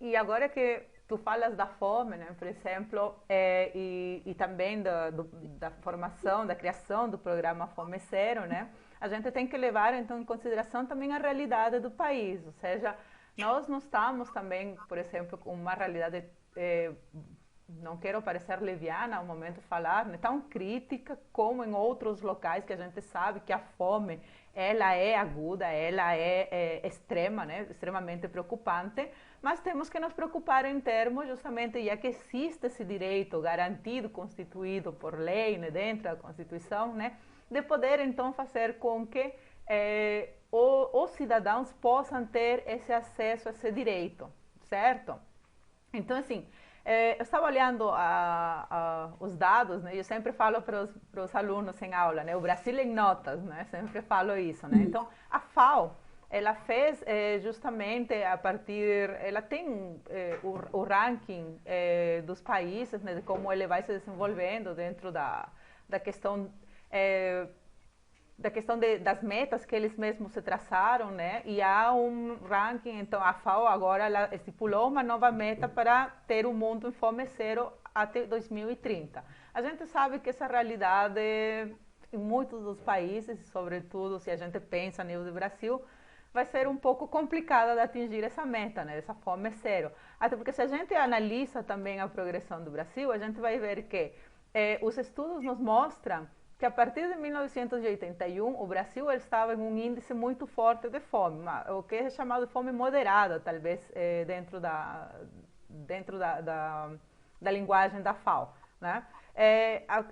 E agora que tu falas da fome, né, por exemplo, e também da formação, da criação do programa Fome Zero, né, a gente tem que levar então em consideração também a realidade do país, ou seja, nós não estamos também, por exemplo, com uma realidade, não quero parecer leviana ao momento de falar, né, tão crítica como em outros locais que a gente sabe que a fome ela é aguda, ela é extrema, né, extremamente preocupante, mas temos que nos preocupar em termos, justamente, já que existe esse direito garantido, constituído por lei, né, dentro da Constituição, né, de poder, então, fazer com que os cidadãos possam ter esse acesso a esse direito, certo? Então, assim, eu estava olhando os dados, né? Eu sempre falo para os alunos em aula, né? O Brasil em notas, né? Sempre falo isso, né? Então, a FAO, ela fez justamente a partir, ela tem o ranking dos países, né? De como ele vai se desenvolvendo dentro da questão das metas que eles mesmos se traçaram, né? E há um ranking, então a FAO agora ela estipulou uma nova meta para ter um mundo em fome zero até 2030. A gente sabe que essa realidade em muitos dos países, sobretudo se a gente pensa no nível do Brasil, vai ser um pouco complicada de atingir essa meta, né? Essa fome zero. Até porque se a gente analisa também a progressão do Brasil, a gente vai ver que os estudos nos mostram que a partir de 1981 o Brasil estava em um índice muito forte de fome, o que é chamado de fome moderada, talvez dentro da linguagem da FAO, né?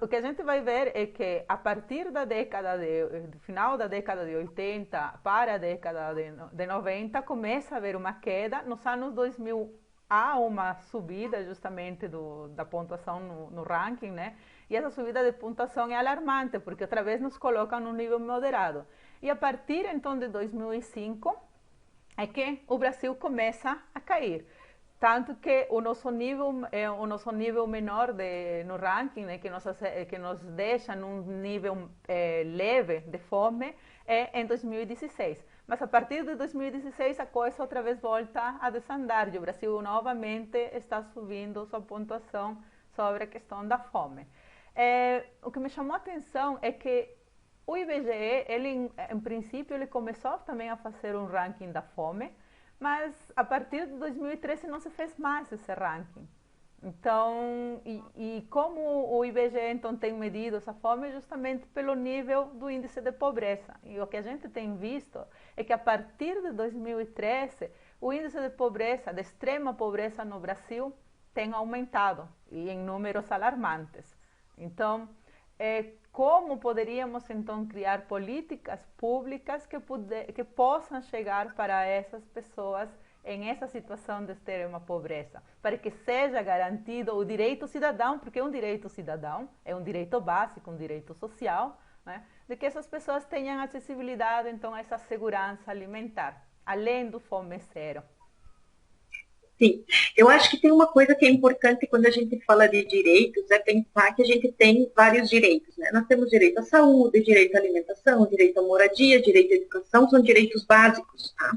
O que a gente vai ver é que a partir do final da década de 80 para a década de 90 começa a haver uma queda. Nos anos 2000 há uma subida justamente da pontuação no ranking, né? E essa subida de pontuação é alarmante, porque outra vez nos coloca num nível moderado. E a partir então de 2005 é que o Brasil começa a cair. Tanto que o nosso nível menor no ranking, né, que nos deixa num nível leve de fome, é em 2016. Mas a partir de 2016 a coisa outra vez volta a desandar e o Brasil novamente está subindo sua pontuação sobre a questão da fome. O que me chamou a atenção é que o IBGE, ele, em princípio, ele começou também a fazer um ranking da fome, mas a partir de 2013 não se fez mais esse ranking. Então, e como o IBGE então tem medido essa fome justamente pelo nível do índice de pobreza. E o que a gente tem visto é que a partir de 2013, o índice de pobreza, de extrema pobreza no Brasil, tem aumentado e em números alarmantes. Então, como poderíamos então criar políticas públicas que possam chegar para essas pessoas em essa situação de extrema pobreza, para que seja garantido o direito cidadão, porque é um direito cidadão, é um direito básico, um direito social, né, de que essas pessoas tenham acessibilidade então a essa segurança alimentar, além do fome zero. Sim, eu acho que tem uma coisa que é importante quando a gente fala de direitos, é pensar que a gente tem vários direitos, né? Nós temos direito à saúde, direito à alimentação, direito à moradia, direito à educação, são direitos básicos, tá?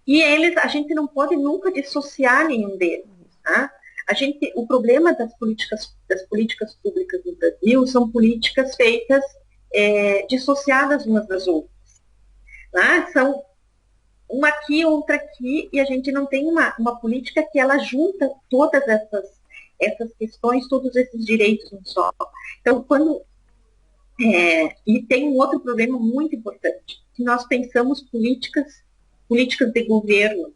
E eles, a gente não pode nunca dissociar nenhum deles, tá? O problema das políticas públicas no Brasil são políticas feitas dissociadas umas das outras, tá? São uma aqui, outra aqui, e a gente não tem uma política que ela junta todas essas questões, todos esses direitos no só. Então, e tem um outro problema muito importante, que nós pensamos políticas de governo.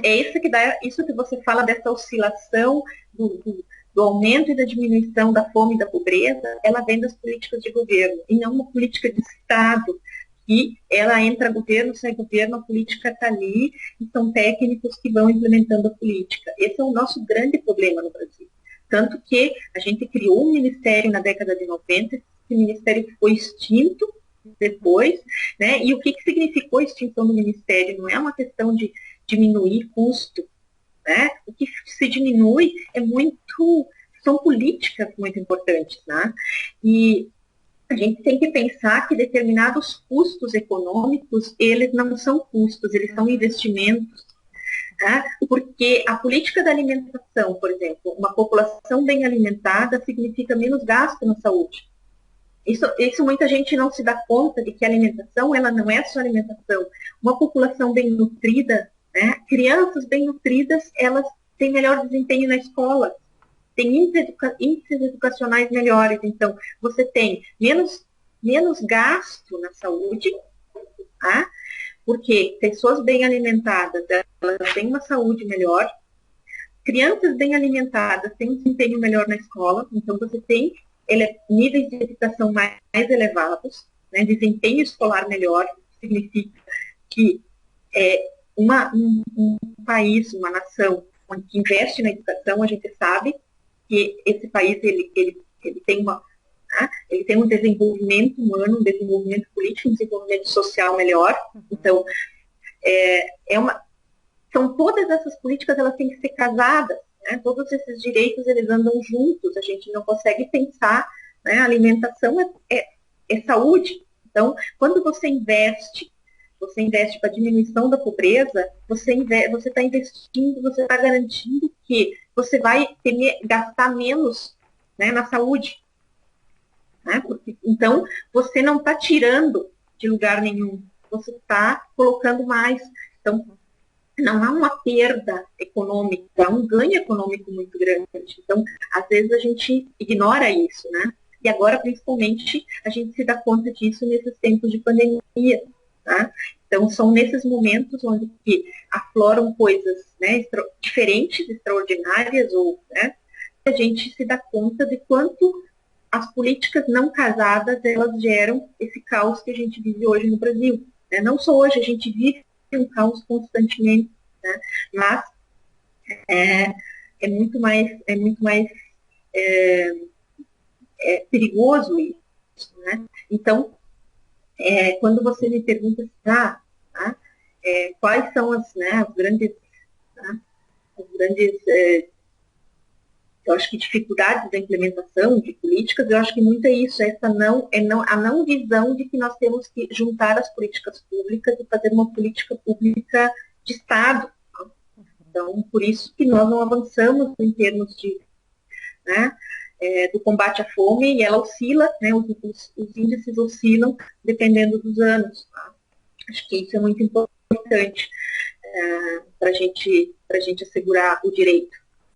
É isso que dá, isso que você fala dessa oscilação do aumento e da diminuição da fome e da pobreza, ela vem das políticas de governo, e não uma política de Estado, e ela entra governo, sai governo, a política está ali, e são técnicos que vão implementando a política. Esse é o nosso grande problema no Brasil. Tanto que a gente criou um ministério na década de 90, esse ministério foi extinto depois, né? E o que significou a extinção do ministério? Não é uma questão de diminuir custo, né? O que se diminui são políticas muito importantes, né? E a gente tem que pensar que determinados custos econômicos, eles não são custos, eles são investimentos. Tá? Porque a política da alimentação, por exemplo, uma população bem alimentada significa menos gasto na saúde. Isso muita gente não se dá conta de que a alimentação, ela não é só alimentação. Uma população bem nutrida, né? Crianças bem nutridas, elas têm melhor desempenho na escola, têm índices educacionais melhores. Então, você tem menos gasto na saúde, tá? Porque pessoas bem alimentadas, elas têm uma saúde melhor. Crianças bem alimentadas têm um desempenho melhor na escola, então você tem níveis de educação mais elevados, né, desempenho escolar melhor, significa que um país, uma nação que investe na educação, a gente sabe que esse país ele tem ele tem um desenvolvimento humano, um desenvolvimento político, um desenvolvimento social melhor. Então, são todas essas políticas, elas têm que ser casadas, né? Todos esses direitos, eles andam juntos, a gente não consegue pensar, né? A alimentação é saúde. Então, quando você investe para a diminuição da pobreza, você está investindo, você está garantindo que você vai gastar menos, né, na saúde. Né? Então, você não está tirando de lugar nenhum, você está colocando mais. Então, não há uma perda econômica, há um ganho econômico muito grande. Então, às vezes a gente ignora isso, né? E agora, principalmente, a gente se dá conta disso nesses tempos de pandemia, tá? Então, são nesses momentos onde que afloram coisas, né, diferentes, extraordinárias, ou, né, a gente se dá conta de quanto as políticas não casadas, elas geram esse caos que a gente vive hoje no Brasil. Né? Não só hoje, a gente vive um caos constantemente, né? Mas é muito mais perigoso isso, né? Então, quando você me pergunta quais são as grandes, eu acho que dificuldades da implementação de políticas, eu acho que muito é isso, a não visão de que nós temos que juntar as políticas públicas e fazer uma política pública de Estado. Então, por isso que nós não avançamos em termos de, do combate à fome, e ela oscila, né, os índices oscilam dependendo dos anos. Tá? Acho que isso é muito importante para a gente assegurar o direito.